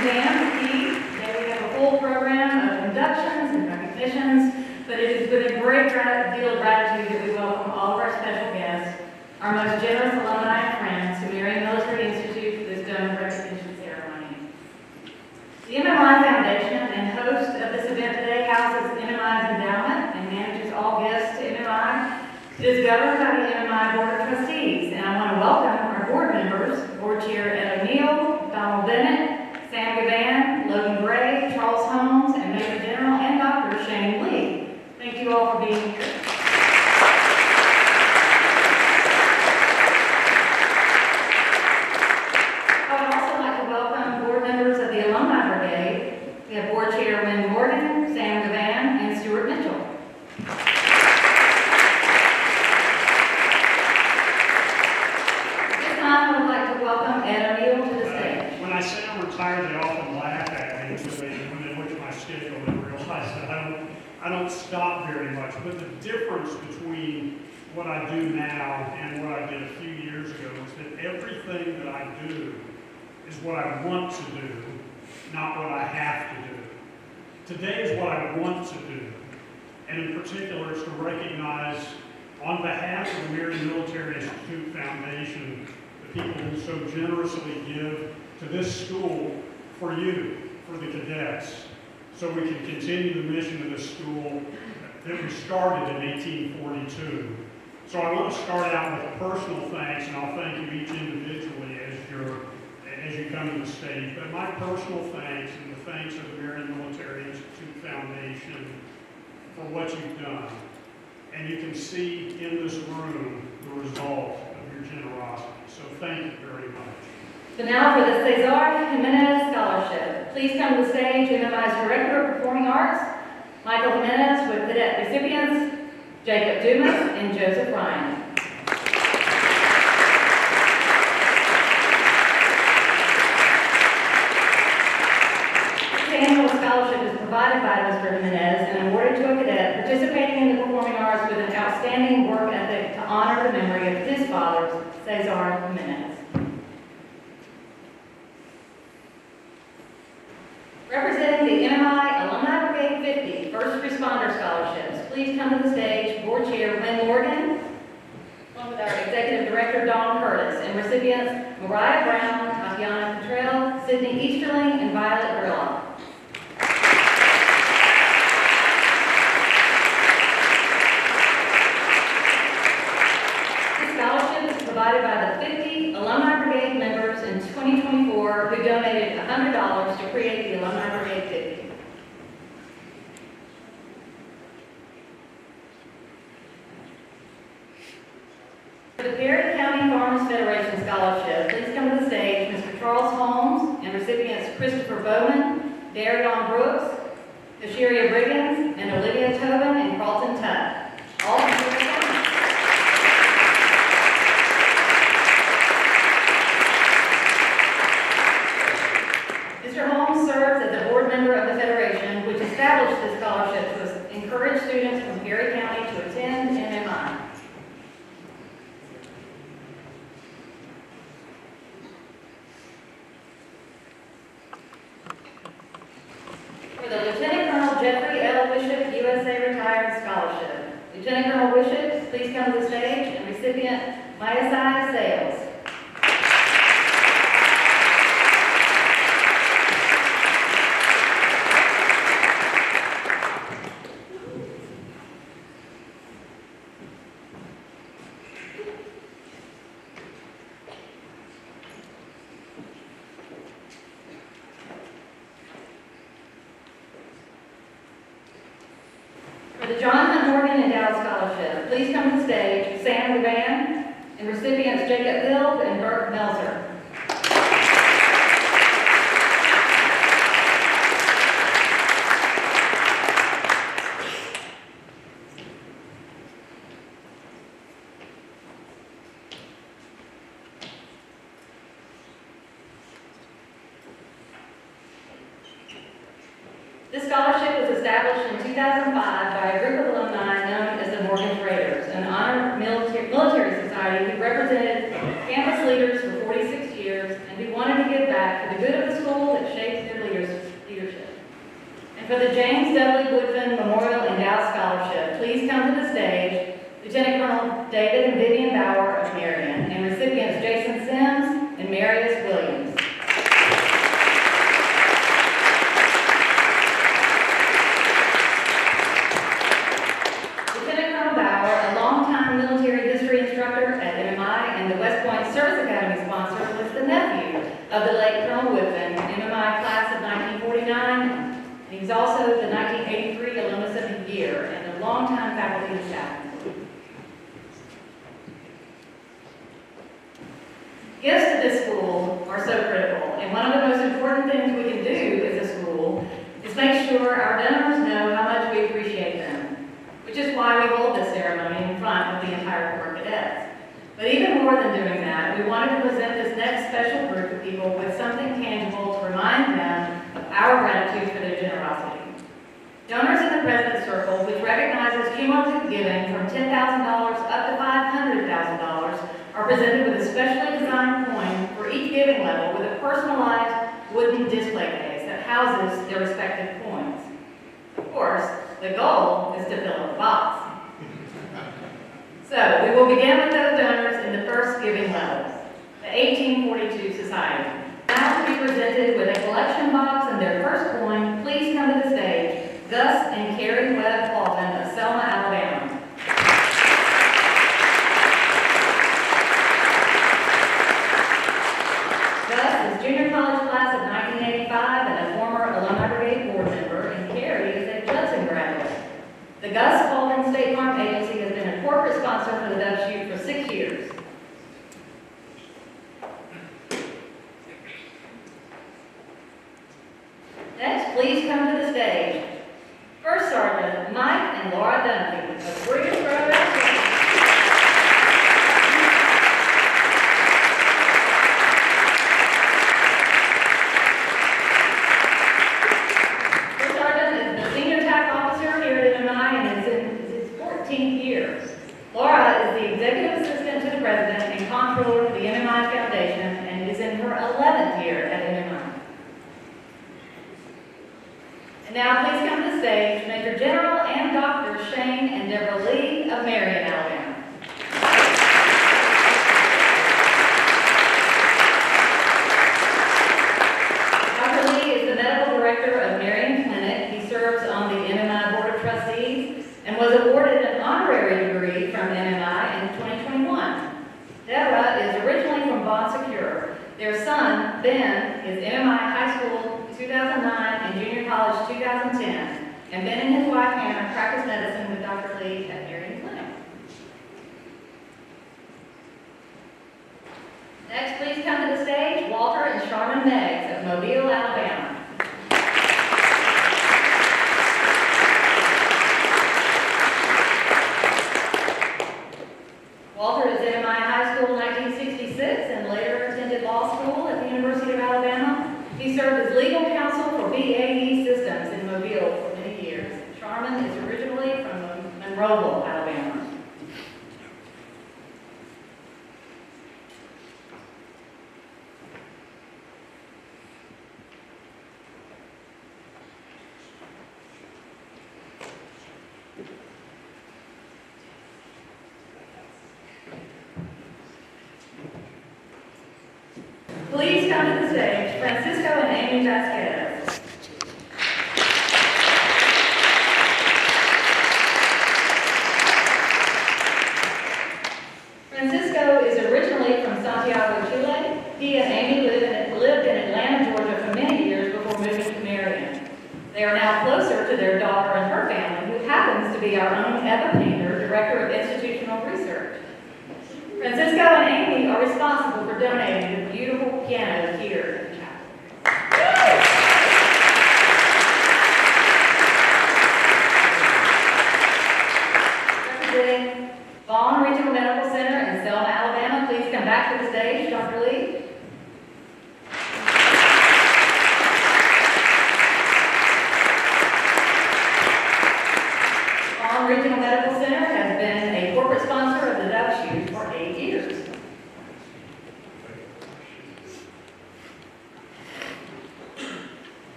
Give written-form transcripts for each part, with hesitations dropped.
exam is key. Today we have a full program of inductions and recognitions, but it is with a great deal of gratitude that we welcome all of our special guests, our most generous alumni and friends to Marion Military Institute for this dome recognition ceremony. The MMI Foundation and host of this event today houses MMI's endowment and manages all gifts to MMI. It is governed by the MMI Board of Trustees, and I want to welcome our board members, Board Chair Ed O'Neill, Donald Bennett, Sam Gavan, Logan Gray, Charles Holmes, and Major General and Dr. Shane Lee. Thank you all for being here. I would also like to welcome board members of the Alumni Brigade. We have Board Chair Wynn Morgan, Sam Gavan, and Stuart Mitchell. I would like to welcome Ed O'Neill to the stage. When I say I'm retired, they often laugh at me when they look at my schedule and realize that I don't stop very much. But the difference between what I do now and what I did a few years ago is that everything that I do is what I want to do, not what I have to do. Today is what I want to do, and in particular is to recognize, on behalf of the Marion Military Institute Foundation, people who so generously give to this school for you, for the cadets, so we can continue the mission of this school that we started in 1842. So I want to start out with a personal thanks, and I'll thank you each individually as you come to the stage. But my personal thanks and the thanks of the Marion Military Institute Foundation for what you've done. And you can see in this room the result of your generosity. So thank you very much. So now for the Cesar Jimenez Scholarship. Please come to the stage, MMI's Director of Performing Arts, Michael Jimenez, with cadet recipients, Jacob Dumas and Joseph Ryan. This annual scholarship is provided by Mr. Jimenez and awarded to a cadet participating in the performing arts with an outstanding work ethic to honor the memory of his father, Cesar Jimenez. Representing the MMI Alumni Brigade 50 First Responder Scholarships, please come to the stage, Board Chair Wynn Morgan, along with our Executive Director Dawn Curtis, and recipients Mariah Brown, Tatiana Cottrell, Sydney Easterling, and Violet Gerlach. Provided by the 50 Alumni Brigade members in 2024 who donated $100 to create the Alumni Brigade 50. For the Perry County Farmers Federation Scholarship, please come to the stage Mr. Charles Holmes and recipients Christopher Bowman, Darion Brooks, Kashiria Briggins, and Olivia Tobin and Carlton Tutt. All member of the Federation, which established this scholarship to encourage students from Perry County to attend MMI. For the Lieutenant Colonel Jeffrey L. Wishop USA Retired Scholarship. Lieutenant Colonel Wishop, please come to the stage, and recipient Mayasai Sales. The Jonathan Morgan Endowed Scholarship. Please come to the stage, Sam Gavan, and recipients Jacob Hill and Bert Melzer. This scholarship was established in 2005 by a group of alumni known as the Morgan Raiders, an honored military society who represented campus leaders for 46 years and who wanted to give back for the good of the school that shapes their leadership. And for the James W. Woodfin Memorial Endowed Scholarship, please come to the stage Lieutenant Colonel David and Vivian Bauer of Marion and recipients Jason Sims and Marius Williams. Lieutenant Colonel Bauer, a longtime military history instructor at MMI and the West Point Service Academy sponsor, was the nephew of the late Colonel Woodfin, MMI class of 1949. He was also the 1983 Alumnus of the Year and a longtime faculty and staff employee. Gifts to this school are so critical, and one of the most important things we can do as a school is make sure our donors know how much we appreciate them, which is why we hold this ceremony in front of the entire Corps of Cadets. But even more than doing that, we wanted to present this next special group of people with something tangible to remind them of our gratitude for their generosity. Donors in the President's Circle, which recognizes cumulative giving from $10,000 up to $500,000, are presented with a specially designed coin for each giving level with a personalized wooden display case that houses their respective coins. Of course, the goal is to fill up the box. So, we will begin with those donors in the first giving level, the 1842 Society. Now to be presented with a collection box and their first coin, please come to the stage, Gus and Carrie Webb Alton of Selma, Alabama. Gus is junior college class of 1985 and a former Alumni Brigade board member, and Carrie is a Judson graduate. The Gus Alton State Farm Agency has been a corporate sponsor for the Dove Chute for 6 years. Next, please come to the stage. First Sergeant Mike and Laura Dunphy of Briggs Brothers. First Sergeant is the senior TAC officer here at MMI and is in his 14th year. Laura is the executive assistant to the president and comptroller for the MMI Foundation and is in her 11th year at MMI. And now please come to the stage, Major General and Dr. Shane and Deborah Lee of Marion, Alabama. Dr. Lee is the medical director of Marion Clinic. He serves on the MMI Board of Trustees and was awarded an honorary degree from MMI in 2021. Deborah is originally from Bon Secure. Their son, Ben, is MMI High School 2009 and Junior College 2010, and Ben and his wife Hannah practice medicine with Dr. Lee at Marion Clinic. Next, please come to the stage, Walter and Sharman Meggs of Mobile, Alabama. Walter is MMI High School 1966 and later attended law school at the University of Alabama. He served as legal counsel for BAE Systems in Mobile for many years. Sharman is originally from Monroeville, Alabama. Please come to the stage, Francisco and Amy Vasquez. Francisco is originally from Santiago, Chile. He and Amy lived in Atlanta, Georgia for many years before moving to Marion. They are now closer to their daughter and her family, who happens to be our own Eva Painter, Director of Institutional Research. Francisco and Amy are responsible for donating the beautiful piano here in the chapel. Representing Vaughn Regional Medical Center in Selma, Alabama, please come back to the stage, Dr. Lee. Vaughn Regional Medical Center has been a corporate sponsor of the Dove Chute for 8 years.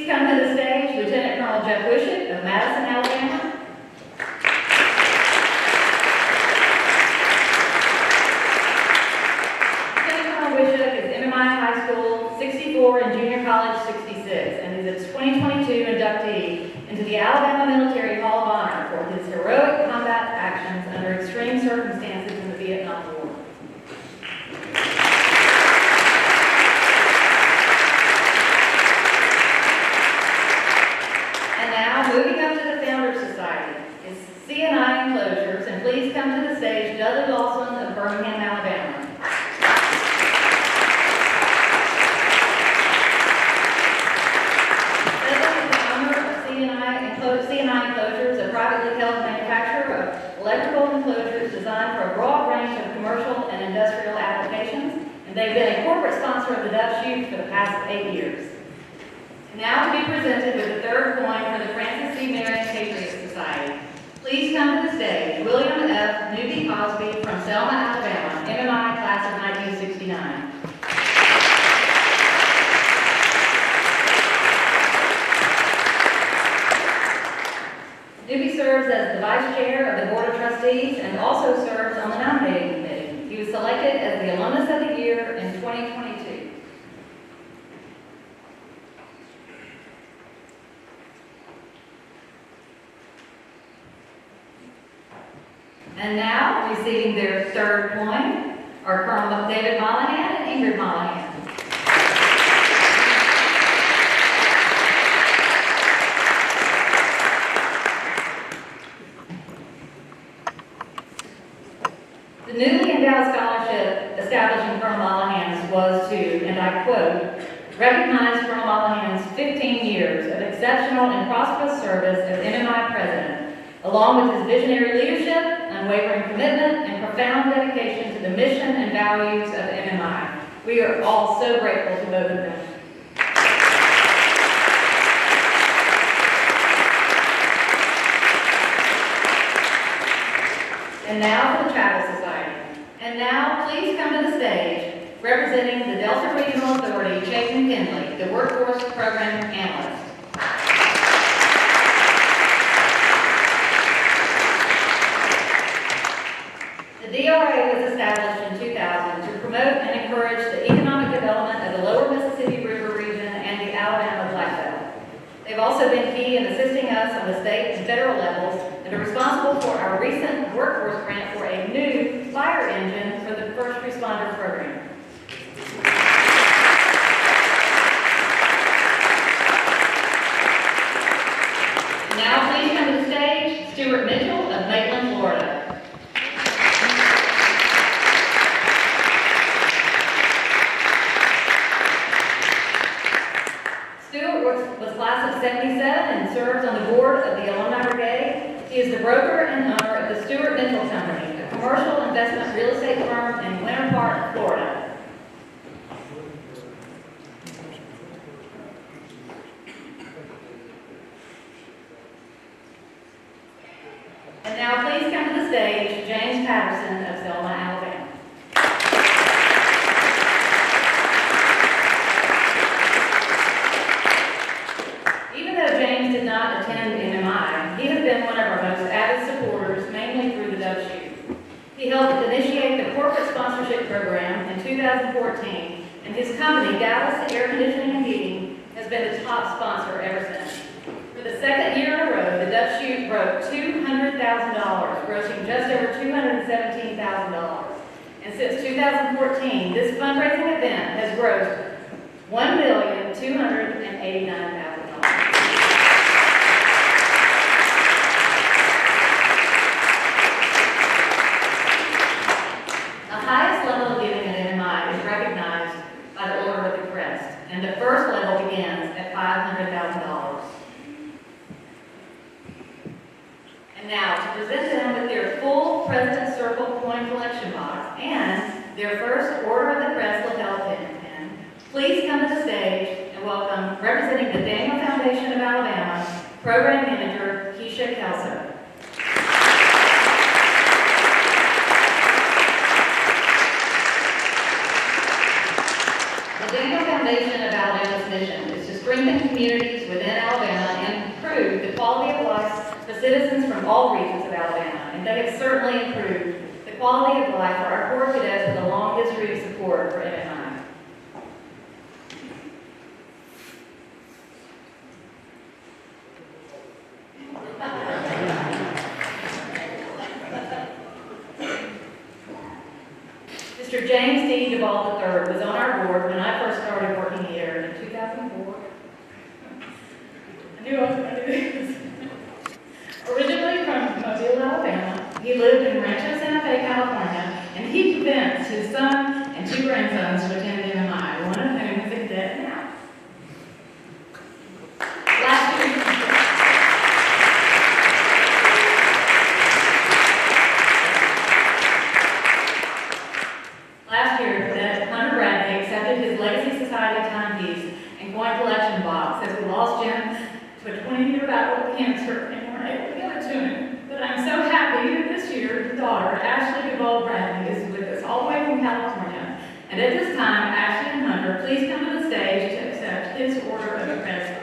come to the stage Lieutenant Colonel Jeff Wishick of Madison, Alabama. Lieutenant Colonel Wishick is MMI High School 64 and Junior College 66, and is a 2022 inductee into the Alabama Military Hall of Honor for his heroic combat actions under extreme circumstances in the Vietnam War. And now, moving up to the Founders Society is C&I Enclosures, and please come to the stage Dudley Lawson of Birmingham, Alabama. C&I Enclosures, a privately held manufacturer of electrical enclosures designed for a broad range of commercial and industrial applications, and they've been a corporate sponsor of the Dove Shoot for the past 8 years. And now to be presented with the third coin for the Francis C. Marion Patriot Society. Please come to the stage, William F. Newby Cosby from Selma, Alabama, MMI class of 1969. Newby serves as the Vice Chair of the Board of Trustees and also serves on the nominating committee. He was selected as the Alumnus of the Year in 2022. And now, receiving their third coin are Colonel David Mollahan and Ingrid Mollahan. The newly endowed scholarship establishing Colonel Mollahan's was to, and I quote, recognize Colonel Mollahan's 15 years of exceptional and prosperous service as MMI President, along with his visionary leadership, unwavering commitment, and profound dedication to the mission and values of MMI. We are all so grateful to both of them. And now for the Travis Society. And now, please come to the stage, representing the Delta Regional Authority, Chayton Kinley, the Workforce Program Analyst. The DRA was established in 2000 to promote and encourage the economic development of the lower Mississippi River region and the Alabama Black Belt. They've also been key in assisting us on the state and federal levels and are responsible for our recent workforce grant for a new fire engine for the first responder program. And now please come to the stage, Stuart Mitchell of Maitland, Florida. Was class of 77 and serves on the board of the Alumni Brigade. He is the broker and owner of the Stewart Dental Company, a commercial investment real estate firm in Winter Park, Florida. And now please come to the stage, James Patterson of Selma, Alabama. James did not attend MMI. He has been one of our most avid supporters, mainly through the Dove Shoot. He helped initiate the corporate sponsorship program in 2014, and his company, Dallas Air Conditioning and Heating, has been the top sponsor ever since. For the second year in a row, the Dove Shoot broke $200,000, grossing just over $217,000. And since 2014, this fundraising event has grossed $1,289,000. And the first level begins at $500,000. And now, to present them with their full President's Circle coin collection box and their first Order of the Crest lapel pin, please come to the stage and welcome, representing the Daniel Foundation of Alabama, Program Manager Keisha Kelso. The Daniel Foundation of Alabama's mission is to strengthen communities within Alabama and improve the quality of life for citizens from all regions of Alabama. And they have certainly improved the quality of life for our Corps cadets with a long history of support for MMI. Mr. James D. Duvall III was on our board when I first started working here in 2004. I knew I was going to do this. Originally from Mobile, Alabama, he lived in Rancho Santa Fe, California, and he convinced his son and 2 grandsons to attend MMI, one of whom is a cadet now. Last year, Cadet Hunter Bradley accepted his Legacy Society timepiece and coin collection box as we lost Jim to a 20-year battle with cancer and weren't able to give it to him. But I'm so happy that this year his daughter, Ashley Duvall Bradley, is with us all the way from California. And at this time, Ashley and Hunter, please come to the stage to accept his Order of the President.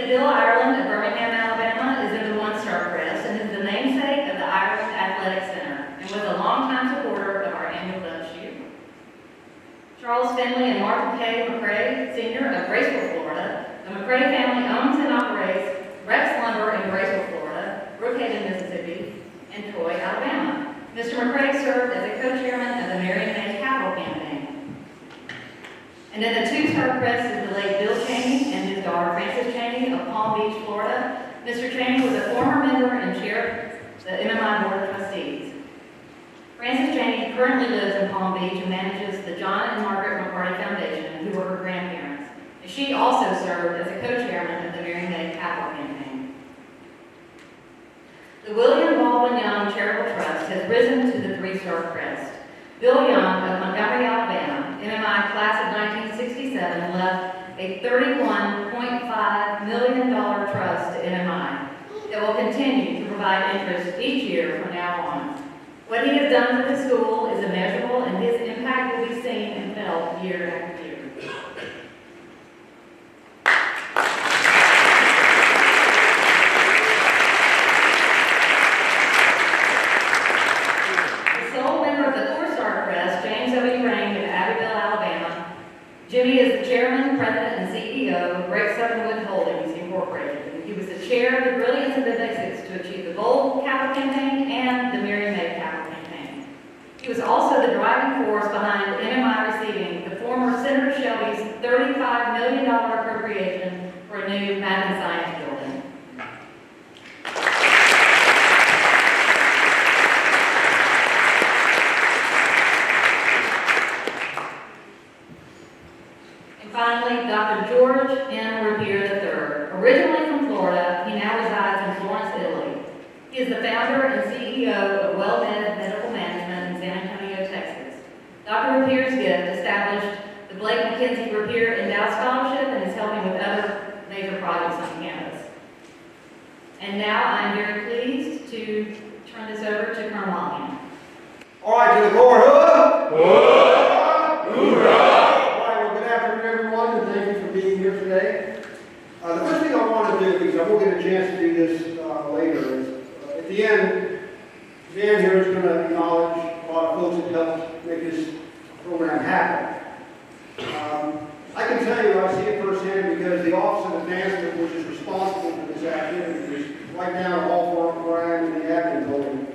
Bill Ireland of Birmingham, Alabama is in the one-star crest and is the namesake of the Ireland Athletic Center and was a longtime supporter of our annual dove shoot. Charles Finley and Martha K. McCrae, Sr. of Graceville, Florida. The McCrae family owns and operates Rex Lumber in Graceville, Florida, Brookhaven, Mississippi, and Troy, Alabama. Mr. McCrae served as a co-chairman of the Marion Capital Campaign. And in the two-star crest is the late Bill Cheney and his daughter Frances Cheney of Palm Beach, Florida. Mr. Cheney was a former member and chair of the MMI Board of Trustees. Frances Cheney currently lives in Palm Beach and manages the John and Margaret McCarty Foundation, who were her grandparents. She also served as a co-chairman of the Marion Capital Campaign. The William Baldwin Young Charitable Trust has risen to the three-star crest. Bill Young of Montgomery, Alabama, MMI class of 1967, left a $31.5 million trust to MMI that will continue to provide interest each year from now on. What he has done for the school is immeasurable, and his impact will be seen and felt year after year. Jimmy is the chairman, president, and CEO of Great Southernwood Holdings, Incorporated. He was the chair of the Brilliance of the Basics to achieve the Gold Capital Campaign and the Marion Capital Campaign. He was also the driving force behind MMI receiving the former Senator Shelby's $35 million appropriation for a new math and science building. Finally, Dr. George N. Rapier III. Originally from Florida, he now resides in Florence, Italy. He is the founder and CEO of WellMed Medical Management in San Antonio, Texas. Dr. Rapier's gift established the Blake McKenzie Rapier Endowed Scholarship and is helping with other major projects on campus. And now I'm very pleased to turn this over to Colonel Marion. All right, to the Corps, hoorah! Hoorah! Hoorah! And thank you for being here today. The first thing I want to do, because I won't get a chance to do this later, is at the end, Dan here is going to acknowledge a lot of folks that helped make this program happen. I can tell you I see it firsthand because the Office of Advancement, which is responsible for this activity, is right down Hall Farm in the admin building.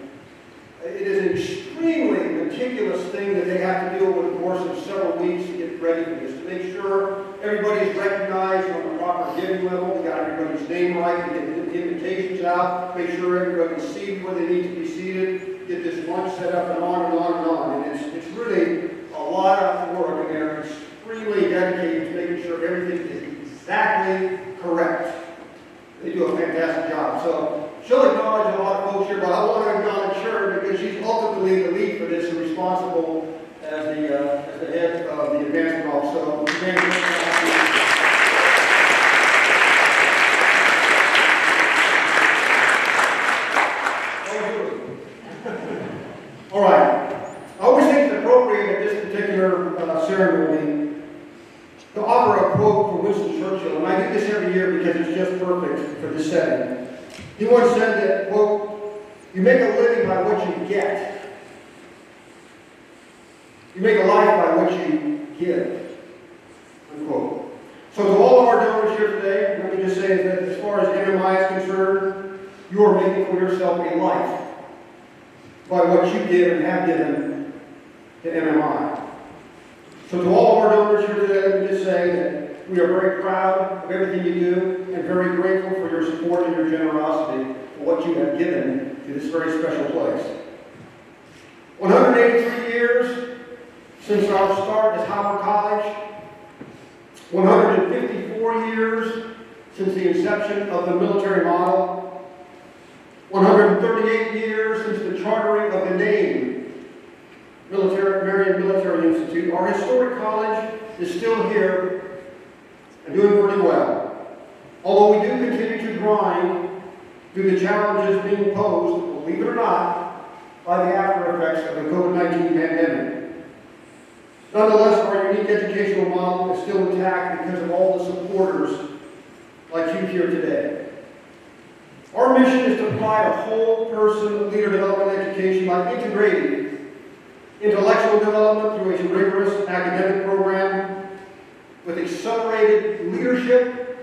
It is an extremely meticulous thing that they have to do over the course of several weeks to get ready for this, to make sure everybody is recognized on the proper giving level, we got everybody's name right, we get the invitations out, make sure everybody's seated where they need to be seated, get this lunch set up and on and on and on. And it's really a lot of work, and they're extremely dedicated to making sure everything is exactly correct. They do a fantastic job. So she'll acknowledge a lot of folks here, but I want to acknowledge her because she's ultimately the lead for this and responsible as the head of the advancement office. So, all right. I always think it's appropriate at this particular ceremony to offer a quote from Winston Churchill, and I do this every year because it's just perfect for this setting. He once said that, quote, "You make a living by what you get. You make a life by what you give." Unquote. So to all of our donors here today, let me just say that as far as MMI is concerned, you are making for yourself a life by what you give and have given to MMI. So to all of our donors here today, let me just say that we are very proud of everything you do and very grateful for your support and your generosity for what you have given to this very special place. 183 years since our start as Howard College, 154 years since the inception of the military model, 138 years since the chartering of the name Marion Military Institute. Our historic college is still here and doing pretty well. Although we do continue to grind through the challenges being posed, believe it or not, by the after effects of the COVID-19 pandemic. Nonetheless, our unique educational model is still intact because of all the supporters like you here today. Our mission is to provide a whole person leader development education by integrating intellectual development through a rigorous academic program with accelerated leadership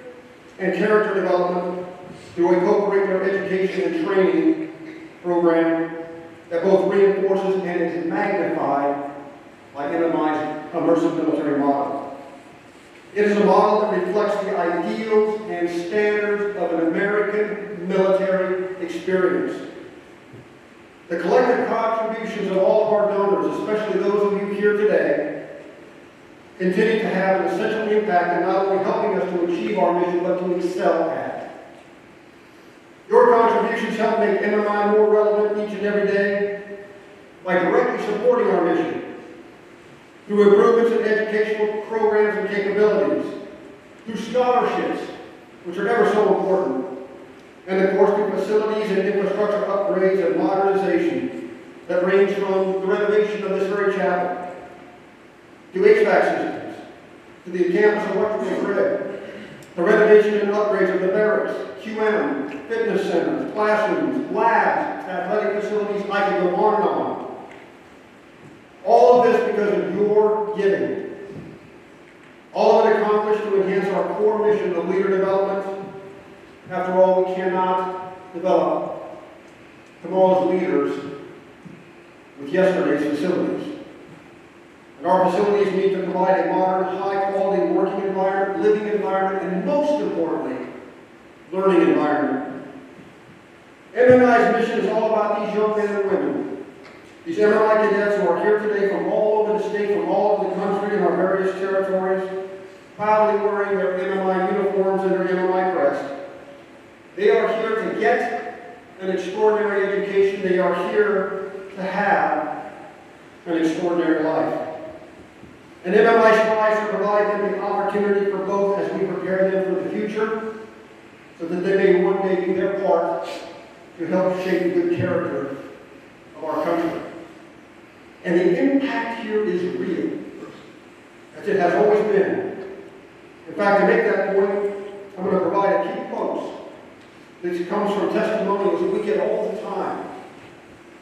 and character development through a co-curricular education and training program that both reinforces and is magnified by MMI's immersive military model. It is a model that reflects the ideals and standards of an American military experience. The collective contributions of all of our donors, especially those of you here today, continue to have an essential impact in not only helping us to achieve our mission, but to excel at it. Your contributions help make MMI more relevant each and every day by directly supporting our mission through improvements in educational programs and capabilities, through scholarships, which are ever so important, and of course through facilities and infrastructure upgrades and modernization that range from the renovation of this very chapel, to HVAC systems, to the campus electrical grid, the renovation and upgrades of the barracks, QM, fitness centers, classrooms, labs, athletic facilities, I could go on and on. All of this because of your giving. All of it accomplished to enhance our core mission of leader development. After all, we cannot develop tomorrow's leaders with yesterday's facilities. And our facilities need to provide a modern, high-quality working environment, living environment, and most importantly, learning environment. MMI's mission is all about these young men and women. These MMI cadets who are here today from all over the state, from all over the country in our various territories, proudly wearing their MMI uniforms and their MMI crest. They are here to get an extraordinary education. They are here to have an extraordinary life. And MMI strives to provide them the opportunity for both as we prepare them for the future, so that they may one day do their part to help shape the good character of our country. And the impact here is real, as it has always been. In fact, to make that point, I'm going to provide a key quote. This comes from testimonials that we get all the time,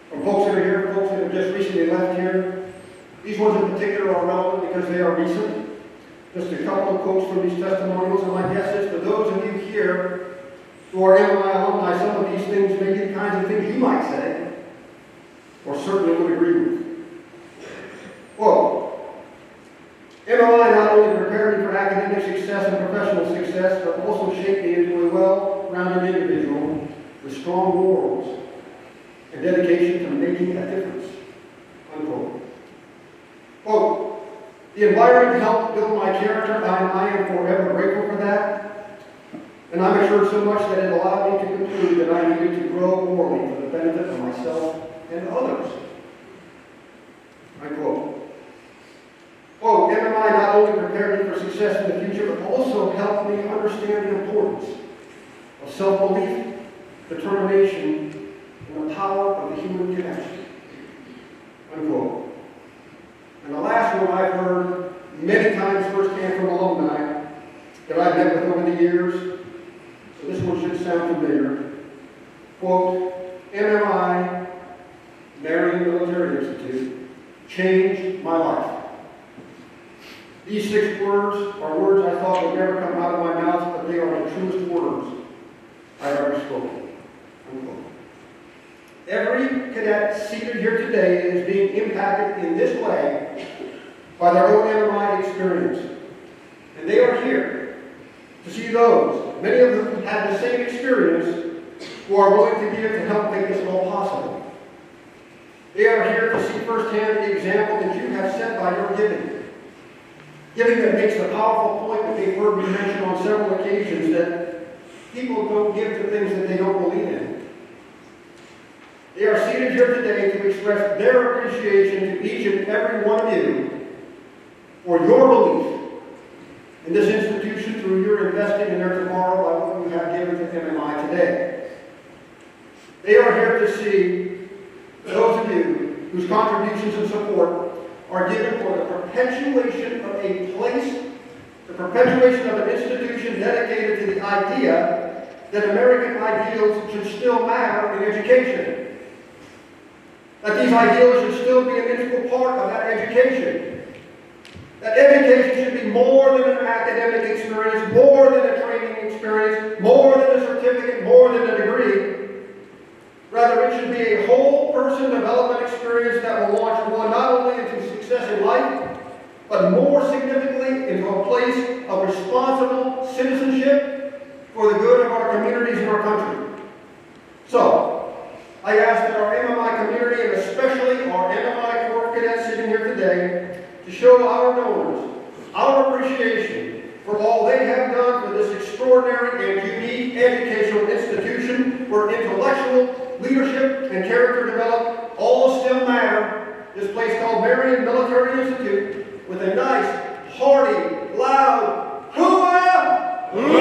from folks that are here, folks that have just recently left here. These ones in particular are relevant because they are recent. just a couple of quotes from these testimonials, and my guess is for those of you here who are MMI alumni, some of these things may be the kinds of things you might say, or certainly would agree with. Quote, MMI not only prepared me for academic success and professional success, but also shaped me into a well-rounded individual with strong morals and dedication to making a difference. Unquote. Quote, the environment helped build my character, and I am forever grateful for that. And I'm assured so much that it allowed me to conclude that I needed to grow morally for the benefit of myself and others. Unquote. Quote, MMI not only prepared me for success in the future, but also helped me understand the importance of self-belief, determination, and the power of the human connection. Unquote. And the last one I've heard many times firsthand from alumni that I've met with over the years, so this one should sound familiar. Quote, MMI, Marion Military Institute, changed my life. These 6 words are words I thought would never come out of my mouth, but they are the truest words I've ever spoken. Unquote. Every cadet seated here today is being impacted in this way by their own MMI experience. And they are here to see those, many of them had the same experience, who are willing to give to help make this all possible. They are here to see firsthand the example that you have set by your giving. Giving that makes the powerful point that they've heard me mention on several occasions, that people don't give to things that they don't believe in. They are seated here today to express their appreciation to each and every one of you for your belief in this institution through your investing in their tomorrow by what you have given to MMI today. They are here to see those of you whose contributions and support are given for the perpetuation of a place, the perpetuation of an institution dedicated to the idea that American ideals should still matter in education. That these ideals should still be an integral part of that education. That education should be more than an academic experience, more than a training experience, more than a certificate, more than a degree. Rather, it should be a whole person development experience that will launch one not only into success in life, but more significantly into a place of responsible citizenship for the good of our communities and our country. So, I ask that our MMI community, and especially our MMI Corps cadets sitting here today, to show our donors our appreciation for all they have done for this extraordinary and unique educational institution where intellectual, leadership, and character development all still matter. This place called Marion Military Institute with a nice, hearty, loud, hooah!